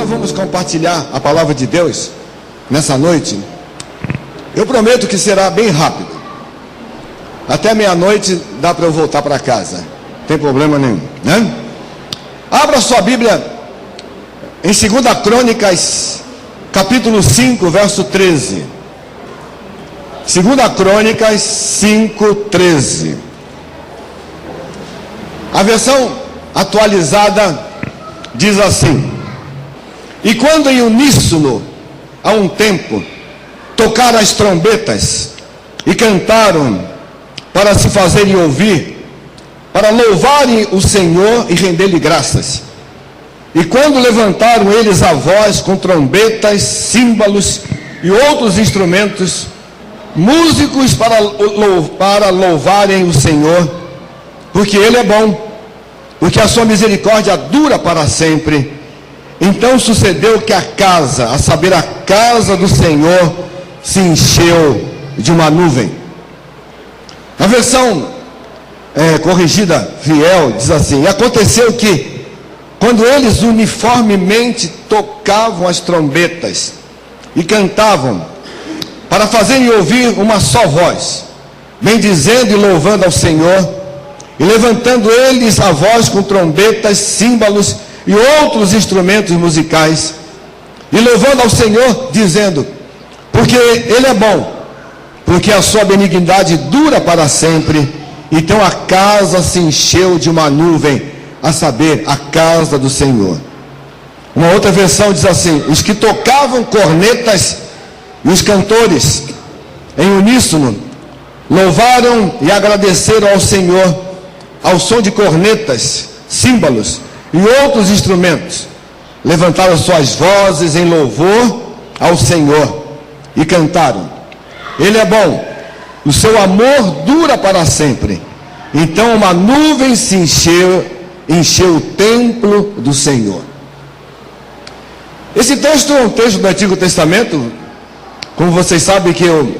Vamos compartilhar a palavra de Deus nessa noite. Eu prometo que será bem rápido. Até meia-noite dá para eu voltar para casa. Não tem problema nenhum, né? Abra sua Bíblia em 2 Crônicas, capítulo 5, verso 13. 2 Crônicas 5, 13. A versão atualizada diz assim: e quando em uníssono, a um tempo, tocaram as trombetas e cantaram para se fazerem ouvir, para louvarem o Senhor e render-lhe graças. E quando levantaram eles a voz com trombetas, símbolos e outros instrumentos, músicos para louvarem o Senhor, porque Ele é bom, porque a sua misericórdia dura para sempre. Então sucedeu que a casa, a saber, a casa do Senhor, se encheu de uma nuvem. A versão corrigida, fiel, diz assim: e aconteceu que, quando eles uniformemente tocavam as trombetas e cantavam, para fazerem ouvir uma só voz, bendizendo e louvando ao Senhor, e levantando eles a voz com trombetas, símbolos e outros instrumentos musicais, e louvando ao Senhor, dizendo: porque Ele é bom, porque a sua benignidade dura para sempre. Então a casa se encheu de uma nuvem, a saber, a casa do Senhor. Uma outra versão diz assim: os que tocavam cornetas e os cantores, em uníssono, louvaram e agradeceram ao Senhor, ao som de cornetas, símbolos e outros instrumentos, levantaram suas vozes em louvor ao Senhor e cantaram: Ele é bom, o seu amor dura para sempre. Então uma nuvem se encheu o templo do Senhor. Esse texto é um texto do Antigo Testamento. Como vocês sabem que eu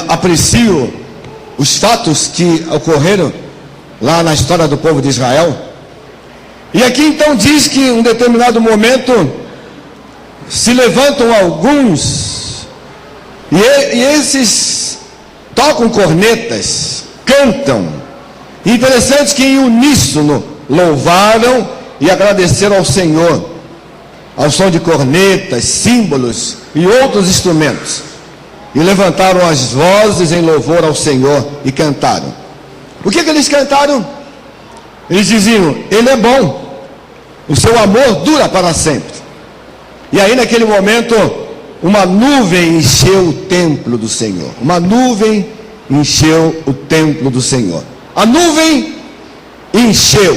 aprecio os fatos que ocorreram lá na história do povo de Israel. E aqui então diz que em um determinado momento se levantam alguns e esses tocam cornetas, cantam. Interessante que em uníssono louvaram e agradeceram ao Senhor, ao som de cornetas, símbolos e outros instrumentos, e levantaram as vozes em louvor ao Senhor e cantaram. O que eles cantaram? Eles diziam: Ele é bom, o seu amor dura para sempre. E aí naquele momento, uma nuvem encheu o templo do Senhor. Uma nuvem encheu o templo do Senhor. A nuvem encheu,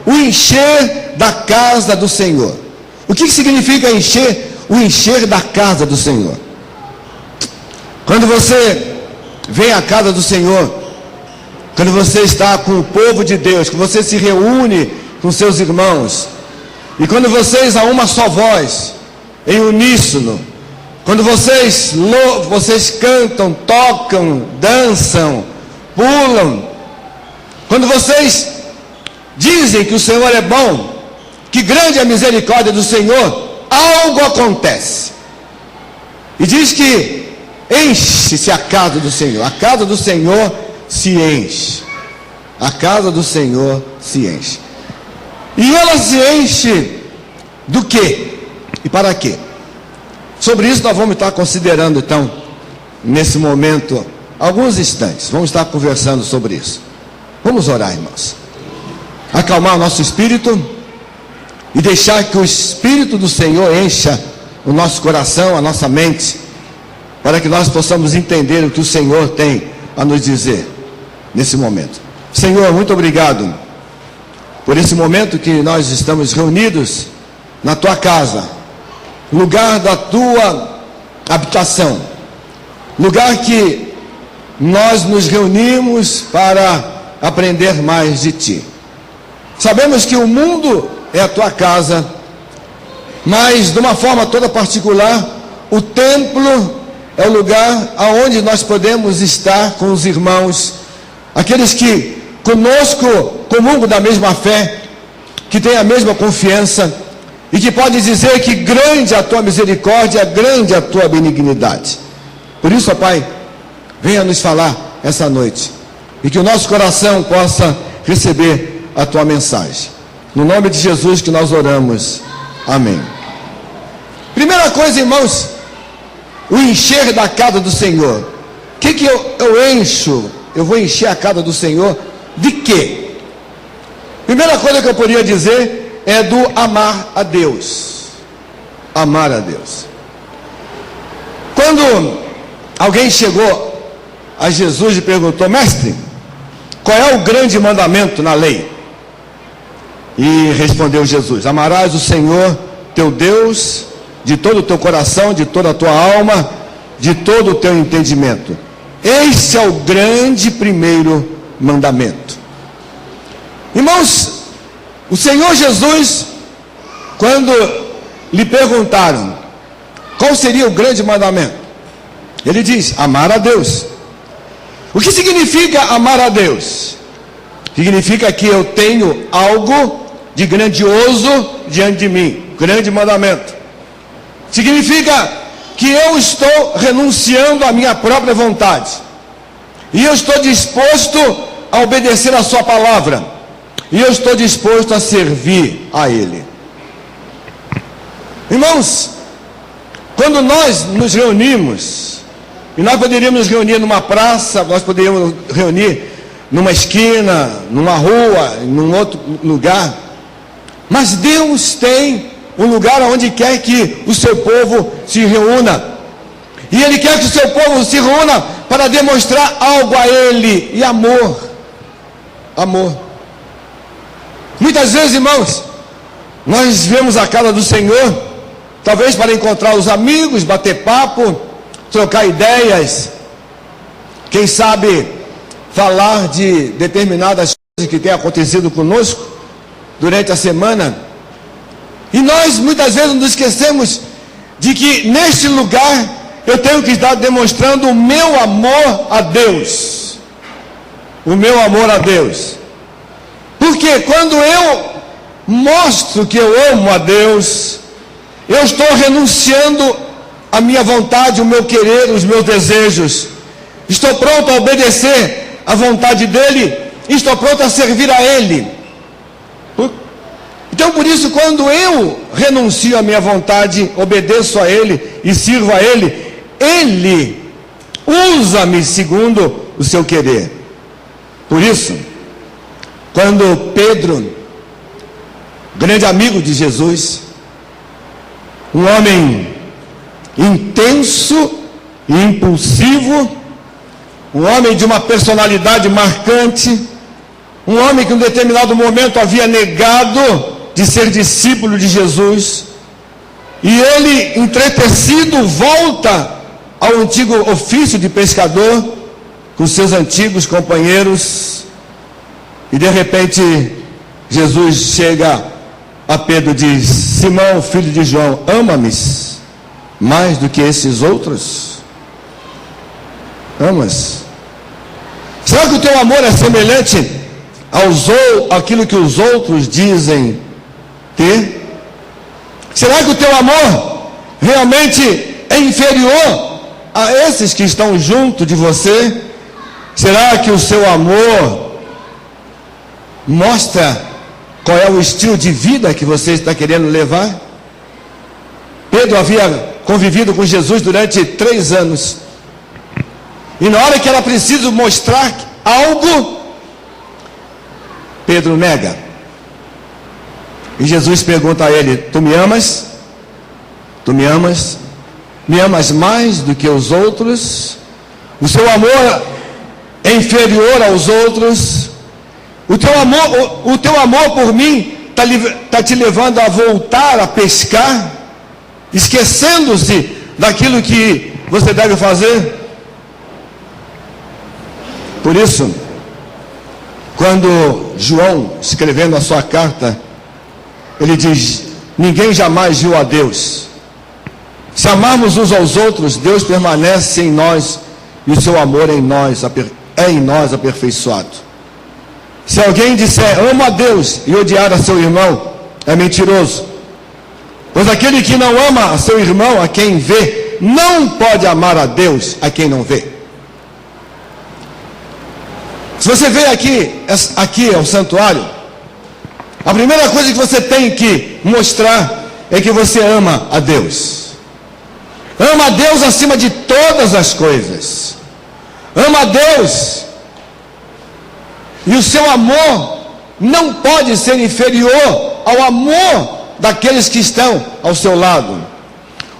o encher da casa do Senhor. O que significa encher? O encher da casa do Senhor. Quando você vem à casa do Senhor, quando você está com o povo de Deus, que você se reúne com seus irmãos, e quando vocês a uma só voz, em uníssono, quando vocês cantam, tocam, dançam, pulam, quando vocês dizem que o Senhor é bom, que grande é a misericórdia do Senhor, algo acontece. E diz que enche-se a casa do Senhor. A casa do Senhor se enche. A casa do Senhor se enche. E ela se enche do quê? E para quê? Sobre isso nós vamos estar considerando então, nesse momento, alguns instantes. Vamos estar conversando sobre isso. Vamos orar, irmãos. Acalmar o nosso espírito e deixar que o Espírito do Senhor encha o nosso coração, a nossa mente, para que nós possamos entender o que o Senhor tem a nos dizer nesse momento. Senhor, muito obrigado por esse momento que nós estamos reunidos na tua casa, lugar da tua habitação, lugar que nós nos reunimos para aprender mais de ti. Sabemos que o mundo é a tua casa Mas, de uma forma toda particular, o templo é o lugar aonde nós podemos estar com os irmãos, aqueles que conosco comungam da mesma fé, que têm a mesma confiança e que podem dizer que grande é a tua misericórdia, grande é a tua benignidade. Por isso, ó Pai, venha nos falar essa noite e que o nosso coração possa receber a tua mensagem. No nome de Jesus que nós oramos. Amém. Primeira coisa, irmãos, o encher da casa do Senhor. O que eu encho? Eu vou encher a casa do Senhor de quê? Primeira coisa que eu poderia dizer é do amar a Deus. Amar a Deus. Quando alguém chegou a Jesus e perguntou: mestre, qual é o grande mandamento na lei? E respondeu Jesus: amarás o Senhor teu Deus de todo o teu coração, de toda a tua alma, de todo o teu entendimento. Este é o grande primeiro mandamento. Irmãos, o Senhor Jesus, quando lhe perguntaram qual seria o grande mandamento, ele diz: amar a Deus. O que significa amar a Deus? Significa que eu tenho algo de grandioso diante de mim, grande mandamento. Significa que eu estou renunciando à minha própria vontade, e eu estou disposto a obedecer a sua palavra, e eu estou disposto a servir a Ele. Irmãos, quando nós nos reunimos, e nós poderíamos nos reunir numa praça, nós poderíamos nos reunir numa esquina, numa rua, num outro lugar, mas Deus tem um lugar onde quer que o seu povo se reúna, e Ele quer que o seu povo se reúna para demonstrar algo a Ele, e amor. Amor. Muitas vezes, irmãos, nós vemos a casa do Senhor, talvez para encontrar os amigos, bater papo, trocar ideias, quem sabe falar de determinadas coisas que têm acontecido conosco durante a semana. E nós muitas vezes nos esquecemos de que neste lugar eu tenho que estar demonstrando o meu amor a Deus. O meu amor a Deus. Porque quando eu mostro que eu amo a Deus, eu estou renunciando à minha vontade, o meu querer, os meus desejos. Estou pronto a obedecer à vontade dEle, estou pronto a servir a Ele. Então, por isso, quando eu renuncio à minha vontade, obedeço a Ele e sirvo a Ele, Ele usa-me segundo o seu querer. Por isso, quando Pedro, grande amigo de Jesus, um homem intenso e impulsivo, um homem de uma personalidade marcante, um homem que em um determinado momento havia negado de ser discípulo de Jesus, e ele, entretecido, volta ao antigo ofício de pescador com seus antigos companheiros, e de repente Jesus chega a Pedro e diz: Simão, filho de João, ama-me mais do que esses outros? Amas? Será que o teu amor é semelhante àquilo que os outros dizem ter? Será que o teu amor realmente é inferior a esses que estão junto de você? Será que o seu amor mostra qual é o estilo de vida que você está querendo levar? Pedro havia convivido com Jesus durante 3 anos, e na hora que era preciso mostrar algo, Pedro nega. E Jesus pergunta a ele: tu me amas? Tu me amas? Me amas mais do que os outros? O seu amor é inferior aos outros? O teu amor por mim está te levando a voltar a pescar, esquecendo-se daquilo que você deve fazer? Por isso, quando João, escrevendo a sua carta, ele diz: ninguém jamais viu a Deus. Se amarmos uns aos outros, Deus permanece em nós e o seu amor é em nós aperfeiçoado. Se alguém disser amo a Deus e odiar a seu irmão, é mentiroso. Pois aquele que não ama a seu irmão, a quem vê, não pode amar a Deus, a quem não vê. Se você veio aqui ao santuário, a primeira coisa que você tem que mostrar é que você ama a Deus. Ama a Deus acima de todas as coisas. Ama a Deus. E o seu amor não pode ser inferior ao amor daqueles que estão ao seu lado.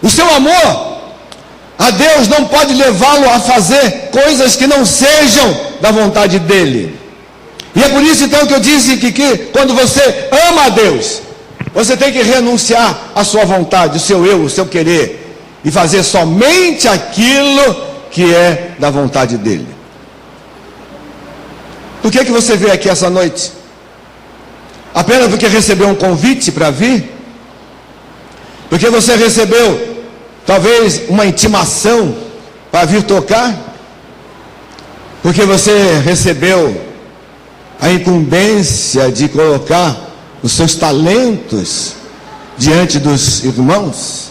O seu amor a Deus não pode levá-lo a fazer coisas que não sejam da vontade dele. E é por isso então que eu disse que quando você ama a Deus, você tem que renunciar à sua vontade, o seu eu, o seu querer, e fazer somente aquilo que é da vontade dele. Por que você veio aqui essa noite? Apenas porque recebeu um convite para vir? Porque você recebeu talvez uma intimação para vir tocar? Porque você recebeu a incumbência de colocar os seus talentos diante dos irmãos?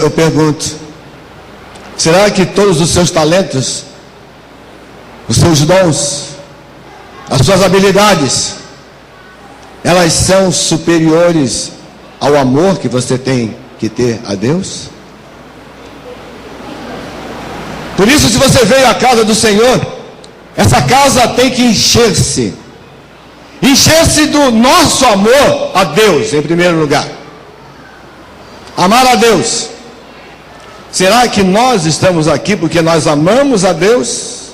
Eu pergunto, será que todos os seus talentos, os seus dons, as suas habilidades, elas são superiores ao amor que você tem que ter a Deus? Por isso, se você veio à casa do Senhor, essa casa tem que encher-se do nosso amor a Deus, em primeiro lugar. Amar a Deus. Será que nós estamos aqui porque nós amamos a Deus?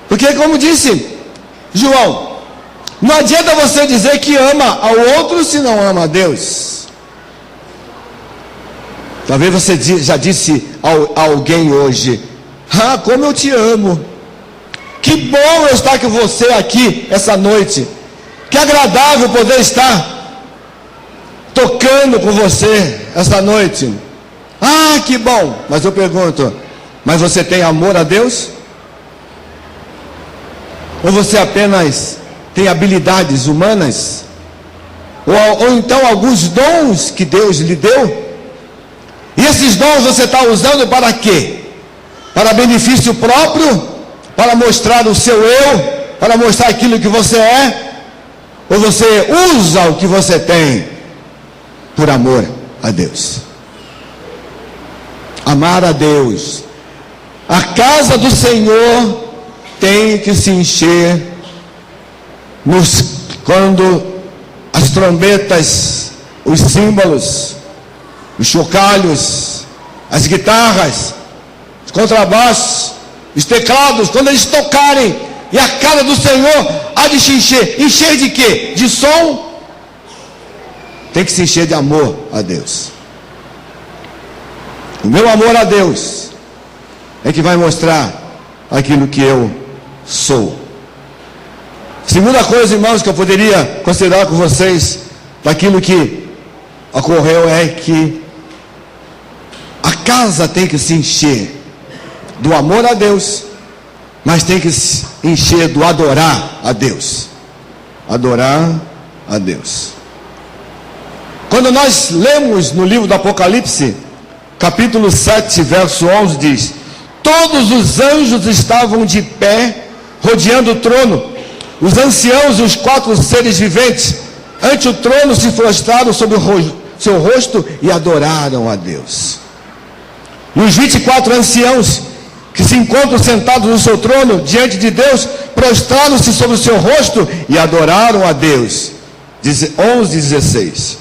Porque, como disse João, não adianta você dizer que ama ao outro se não ama a Deus. Talvez você já disse a alguém hoje: ah, como eu te amo. Que bom eu estar com você aqui essa noite. Que agradável poder estar tocando com você esta noite. Ah, que bom. Mas eu pergunto, mas você tem amor a Deus? Ou você apenas tem habilidades humanas? Ou então alguns dons que Deus lhe deu? E esses dons você está usando para quê? Para benefício próprio? Para mostrar o seu eu? Para mostrar aquilo que você é? Ou você usa o que você tem por amor a Deus? Amar a Deus. A casa do Senhor tem que se encher quando as trombetas, os símbolos, os chocalhos, as guitarras, os contrabaixos, os teclados, quando eles tocarem, e a casa do Senhor há de se encher. Encher de quê? De som? Tem que se encher de amor a Deus. O meu amor a Deus é que vai mostrar aquilo que eu sou. Segunda coisa, irmãos, que eu poderia considerar com vocês daquilo que ocorreu é que a casa tem que se encher do amor a Deus, mas tem que se encher do adorar a Deus. Adorar a Deus. Quando nós lemos no livro do Apocalipse, capítulo 7, verso 11, diz: todos os anjos estavam de pé, rodeando o trono. Os anciãos e os 4 seres viventes, ante o trono, se prostraram sobre o seu rosto e adoraram a Deus. E os 24 anciãos, que se encontram sentados no seu trono, diante de Deus, prostraram-se sobre o seu rosto e adoraram a Deus. 11:16.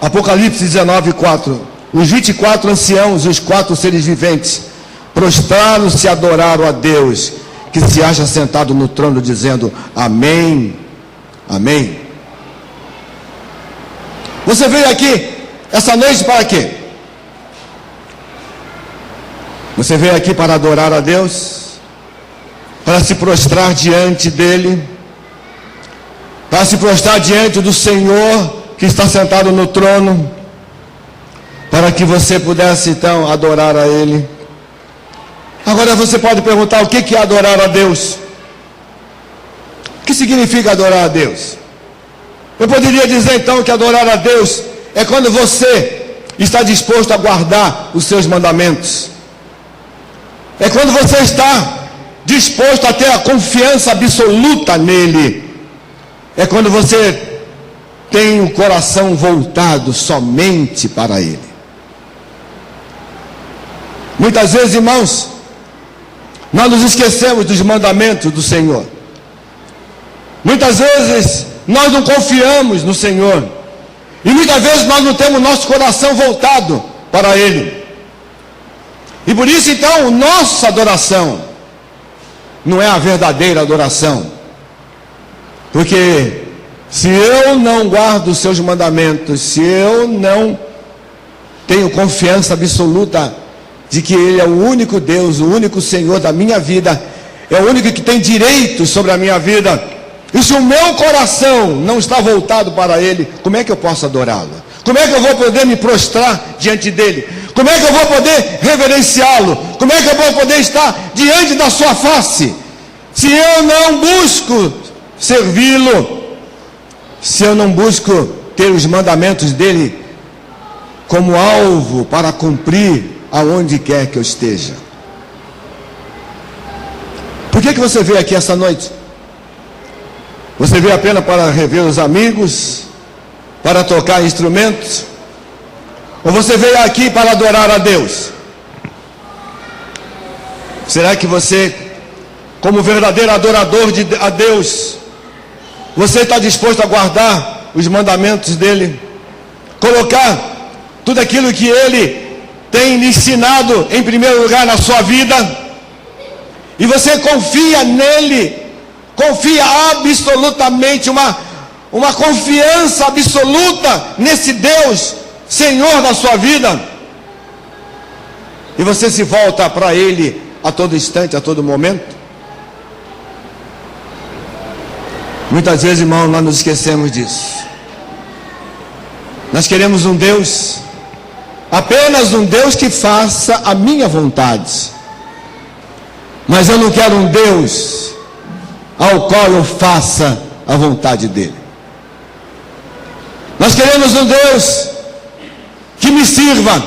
Apocalipse 19:4. Os 24 anciãos e os 4 seres viventes prostraram-se e adoraram a Deus, que se acha sentado no trono, dizendo: amém, amém. Você veio aqui essa noite para quê? Você veio aqui para adorar a Deus, para se prostrar diante dele, para se prostrar diante do Senhor que está sentado no trono, para que você pudesse então adorar a Ele. Agora você pode perguntar: o que é adorar a Deus? O que significa adorar a Deus? Eu poderia dizer então que adorar a Deus é quando você está disposto a guardar os seus mandamentos. É quando você está disposto a ter a confiança absoluta nele. É quando você tem o coração voltado somente para Ele. Muitas vezes, irmãos, nós nos esquecemos dos mandamentos do Senhor. Muitas vezes nós não confiamos no Senhor. E muitas vezes nós não temos nosso coração voltado para Ele. E por isso então, nossa adoração não é a verdadeira adoração. Porque se eu não guardo os seus mandamentos, se eu não tenho confiança absoluta de que Ele é o único Deus, o único Senhor da minha vida, é o único que tem direito sobre a minha vida, e se o meu coração não está voltado para Ele, como é que eu posso adorá-lo? Como é que eu vou poder me prostrar diante dEle? Como é que eu vou poder reverenciá-lo? Como é que eu vou poder estar diante da sua face? Se eu não busco servi-lo, se eu não busco ter os mandamentos dEle como alvo para cumprir aonde quer que eu esteja. Por que você veio aqui essa noite? Você veio apenas para rever os amigos, para tocar instrumentos? Ou você veio aqui para adorar a Deus? Será que você, como verdadeiro adorador a Deus, você está disposto a guardar os mandamentos dEle? Colocar tudo aquilo que Ele tem lhe ensinado em primeiro lugar na sua vida? E você confia nele? Confia absolutamente, uma confiança absoluta nesse Deus, Senhor da sua vida? E você se volta para Ele a todo instante, a todo momento? Muitas vezes, irmão, nós nos esquecemos disso. Nós queremos um Deus, apenas um Deus que faça a minha vontade. Mas eu não quero um Deus ao qual eu faça a vontade dEle. Nós queremos um Deus que me sirva,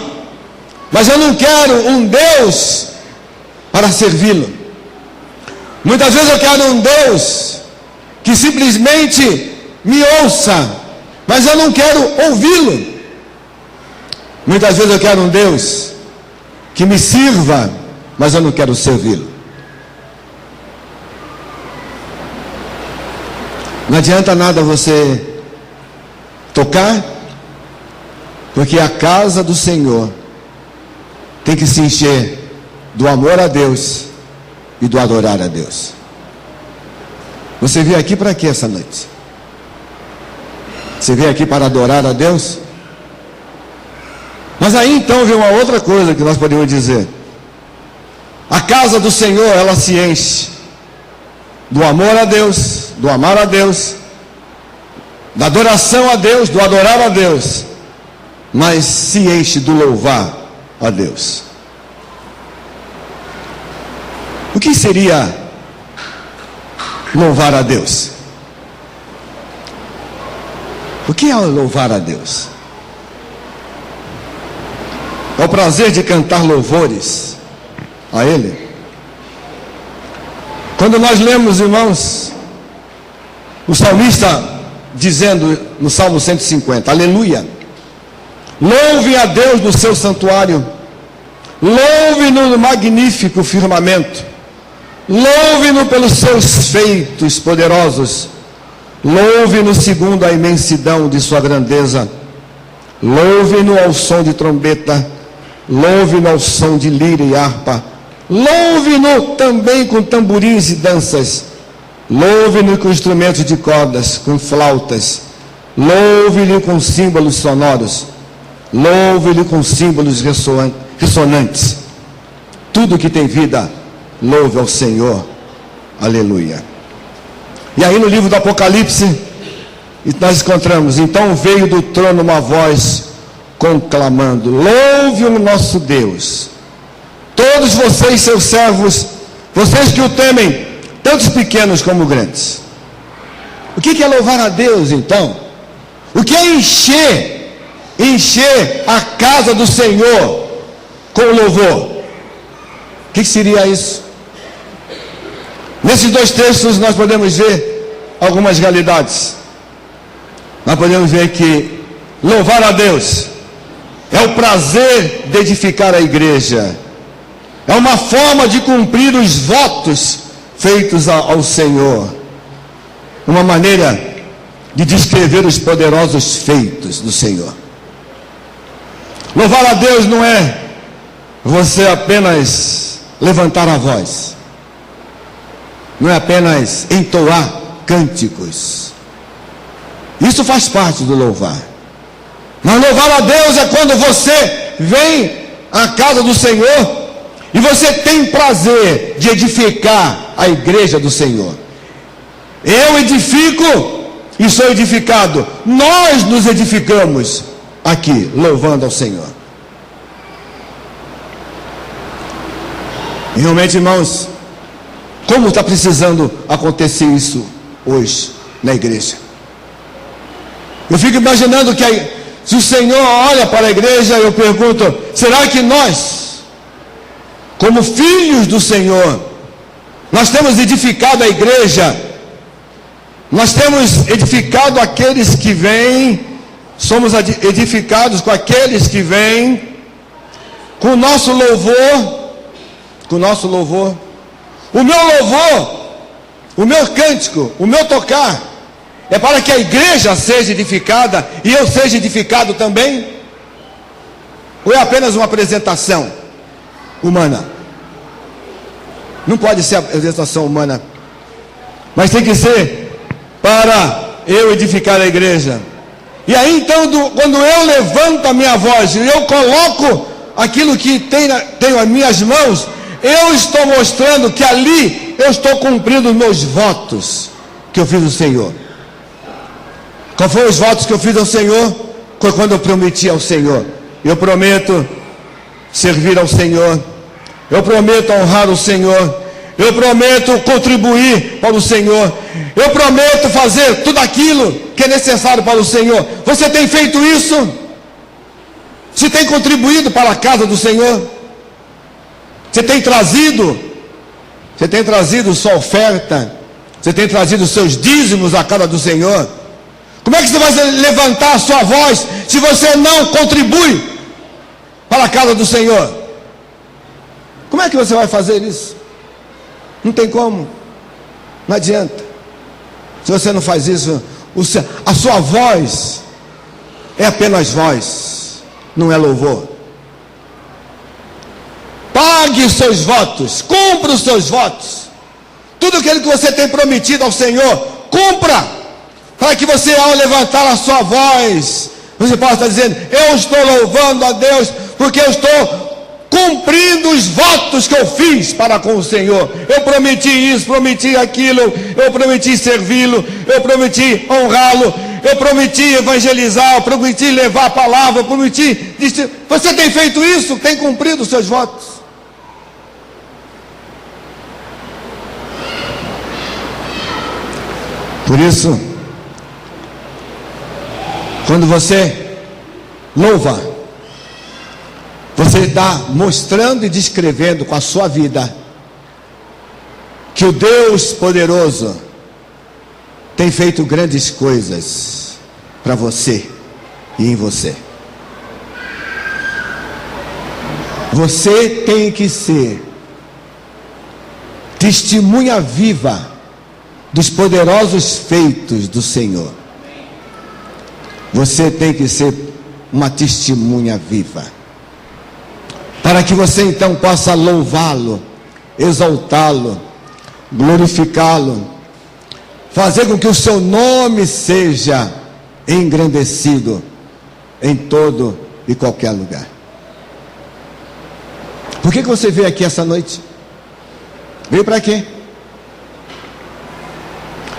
mas eu não quero um Deus para servi-lo. Muitas vezes eu quero um Deus que simplesmente me ouça, mas eu não quero ouvi-lo. Muitas vezes eu quero um Deus que me sirva, mas eu não quero servi-lo. Não adianta nada você tocar, porque a casa do Senhor tem que se encher do amor a Deus e do adorar a Deus. Você veio aqui para quê essa noite? Você veio aqui para adorar a Deus? Mas aí então vem uma outra coisa que nós podemos dizer. A casa do Senhor, ela se enche do amor a Deus, do amar a Deus, da adoração a Deus, do adorar a Deus, mas se enche do louvar a Deus. O que seria louvar a Deus? O que é louvar a Deus? É o prazer de cantar louvores a Ele. Quando nós lemos, irmãos, o salmista dizendo no Salmo 150, aleluia, louve a Deus no seu santuário, louve-no no magnífico firmamento, louve-no pelos seus feitos poderosos, louve-no segundo a imensidão de sua grandeza, louve-no ao som de trombeta, louve-no ao som de lira e harpa, louve-no também com tamborins e danças, louve-no com instrumentos de cordas, com flautas, louve-no com símbolos sonoros, louve-no com símbolos ressonantes. Tudo que tem vida, louve ao Senhor. Aleluia. E aí no livro do Apocalipse, E nós encontramos: então veio do trono uma voz conclamando: louve o nosso Deus, todos vocês seus servos, vocês que o temem, tantos pequenos como grandes. O que é louvar a Deus então? O que é encher a casa do Senhor com louvor? O que seria isso? Nesses dois textos nós podemos ver algumas realidades. Nós podemos ver que louvar a Deus é o prazer de edificar a igreja, é uma forma de cumprir os votos feitos ao Senhor, uma maneira de descrever os poderosos feitos do Senhor. Louvar a Deus não é você apenas levantar a voz, não é apenas entoar cânticos. Isso faz parte do louvar. Mas louvar a Deus é quando você vem à casa do Senhor e você tem prazer de edificar a igreja do Senhor. Eu edifico e sou edificado. Nós nos edificamos aqui, louvando ao Senhor. E realmente, irmãos, como está precisando acontecer isso hoje na igreja? Eu fico imaginando que se o Senhor olha para a igreja, eu pergunto: será que nós, como filhos do Senhor, nós temos edificado a igreja? Nós temos edificado aqueles que vêm, somos edificados com aqueles que vêm, com o nosso louvor, com o nosso louvor. O meu louvor, o meu cântico, o meu tocar, é para que a igreja seja edificada e eu seja edificado também? Ou é apenas uma apresentação humana? Não pode ser apresentação humana, mas tem que ser para eu edificar a igreja. E aí então, quando eu levanto a minha voz e eu coloco aquilo que tenho as minhas mãos, eu estou mostrando que ali eu estou cumprindo os meus votos que eu fiz ao Senhor. Qual foram os votos que eu fiz ao Senhor? Foi quando eu prometi ao Senhor: eu prometo servir ao Senhor, eu prometo honrar o Senhor, eu prometo contribuir para o Senhor, eu prometo fazer tudo aquilo que é necessário para o Senhor. Você tem feito isso? Você tem contribuído para a casa do Senhor? Você tem trazido sua oferta? Você tem trazido os seus dízimos à casa do Senhor? Como é que você vai levantar a sua voz se você não contribui para a casa do Senhor? Como é que você vai fazer isso? Não tem como, não adianta. Se você não faz isso, a sua voz é apenas voz, não é louvor. Pague os seus votos, cumpra os seus votos. Tudo aquilo que você tem prometido ao Senhor, cumpra, para que você, ao levantar a sua voz, você possa estar dizendo: eu estou louvando a Deus, porque eu estou cumprindo os votos que eu fiz para com o Senhor. Eu prometi isso, prometi aquilo, eu prometi servi-lo, eu prometi honrá-lo, eu prometi evangelizar, eu prometi levar a palavra, eu prometi. Você tem feito isso? Tem cumprido os seus votos? Por isso, quando você louva, você está mostrando e descrevendo com a sua vida que o Deus poderoso tem feito grandes coisas para você e em você. Você tem que ser testemunha viva dos poderosos feitos do Senhor. Você tem que ser uma testemunha viva, para que você então possa louvá-lo, exaltá-lo, glorificá-lo, fazer com que o seu nome seja engrandecido em todo e qualquer lugar. Por que você veio aqui essa noite? Veio para quê?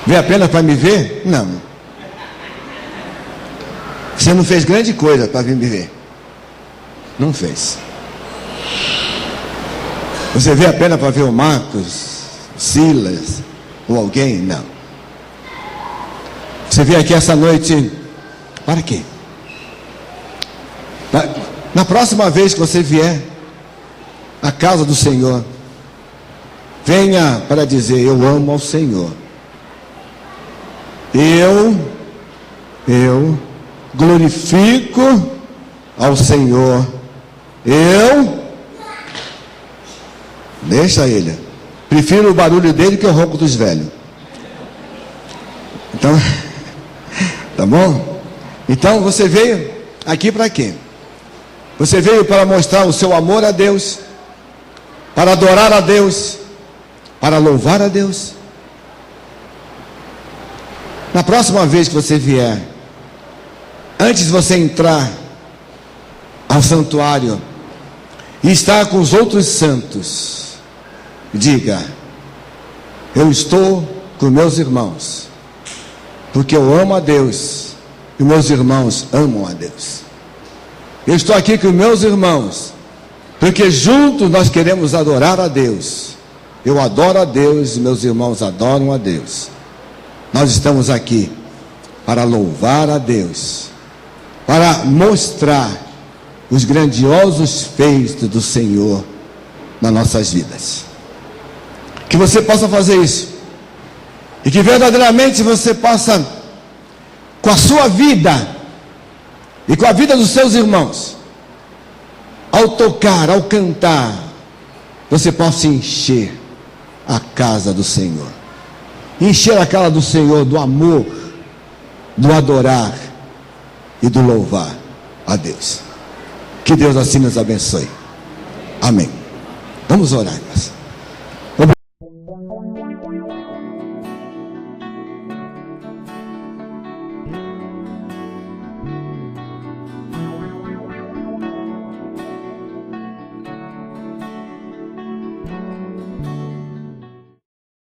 Veio apenas para me ver? Não. Você não fez grande coisa para vir me ver. Não fez. Você veio apenas para ver o Marcos, Silas ou alguém? Não. Você veio aqui essa noite para quê? Na próxima vez que você vier à casa do Senhor, venha para dizer: eu amo ao Senhor. Eu glorifico ao Senhor. Deixa ele. Prefiro o barulho dele que o ronco dos velhos. Então, tá bom? Então você veio aqui para quê? Você veio para mostrar o seu amor a Deus, para adorar a Deus, para louvar a Deus. Na próxima vez que você vier, antes de você entrar ao santuário e estar com os outros santos, diga: eu estou com meus irmãos, porque eu amo a Deus e meus irmãos amam a Deus. Eu estou aqui com meus irmãos, porque juntos nós queremos adorar a Deus. Eu adoro a Deus e meus irmãos adoram a Deus. Nós estamos aqui para louvar a Deus, para mostrar os grandiosos feitos do Senhor nas nossas vidas. Que você possa fazer isso, e que verdadeiramente você possa, com a sua vida e com a vida dos seus irmãos, ao tocar, ao cantar, você possa encher a casa do Senhor, encher a casa do Senhor do amor, do adorar e do louvar a Deus. Que Deus assim nos abençoe. Amém. Vamos orar, irmãos.